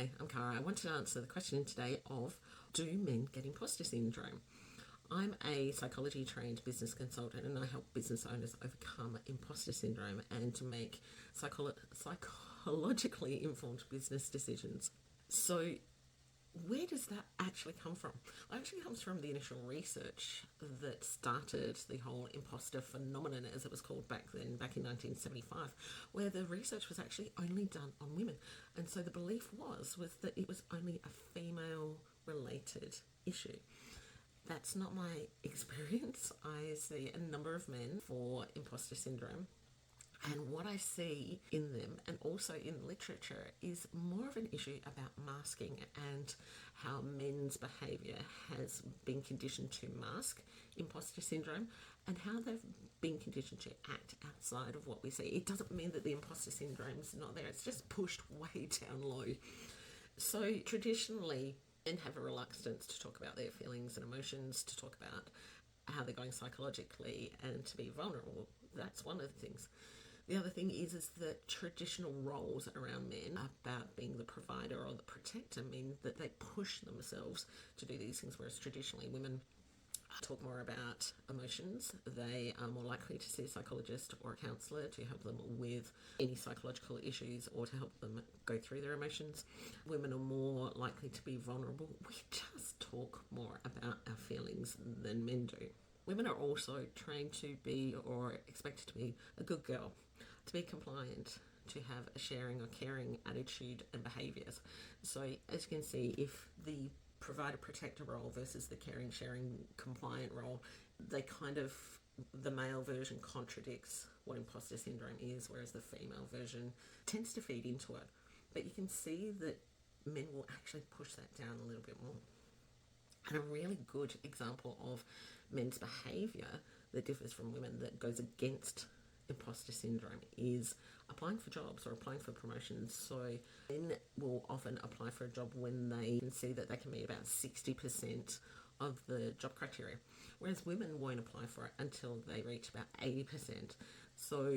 Hi, I'm Cara. I wanted to answer the question today of, do men get imposter syndrome? I'm a psychology trained business consultant and I help business owners overcome imposter syndrome and to make psychologically informed business decisions. So, where does that actually come from? It actually comes from the initial research that started the whole imposter phenomenon, as it was called back then, back in 1975, where the research was actually only done on women. And so the belief was that it was only a female-related issue. That's not my experience. I see a number of men for imposter syndrome. And what I see in them and also in literature is more of an issue about masking and how men's behaviour has been conditioned to mask imposter syndrome and how they've been conditioned to act outside of what we see. It doesn't mean that the imposter syndrome is not there, it's just pushed way down low. So traditionally, men have a reluctance to talk about their feelings and emotions, to talk about how they're going psychologically and to be vulnerable. That's one of the things. The other thing is that traditional roles around men about being the provider or the protector mean that they push themselves to do these things, whereas traditionally women talk more about emotions. They are more likely to see a psychologist or a counsellor to help them with any psychological issues or to help them go through their emotions. Women are more likely to be vulnerable. We just talk more about our feelings than men do. Women are also trained to be or expected to be a good girl, to be compliant, to have a sharing or caring attitude and behaviours. So as you can see, if the provider protector role versus the caring, sharing, compliant role, the male version contradicts what imposter syndrome is, whereas the female version tends to feed into it. But you can see that men will actually push that down a little bit more. And a really good example of men's behaviour that differs from women that goes against imposter syndrome is applying for jobs or applying for promotions. So men will often apply for a job when they can see that they can meet about 60% of the job criteria, whereas women won't apply for it until they reach about 80%. So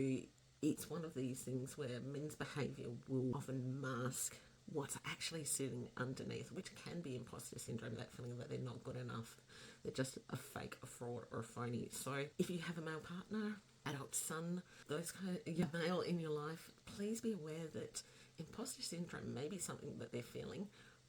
it's one of these things where men's behaviour will often mask what's actually sitting underneath, which can be imposter syndrome, that feeling that they're not good enough, they're just a fake, a fraud, or a phony. So if you have a male partner, adult son, those kind of male in your life, please be aware that imposter syndrome may be something that they're feeling,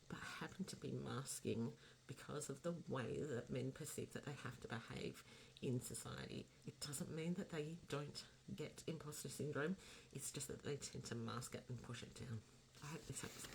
but happen to be masking because of the way that men perceive that they have to behave in society. It doesn't mean that they don't get imposter syndrome, it's just that they tend to mask it and push it down. I hope this helps.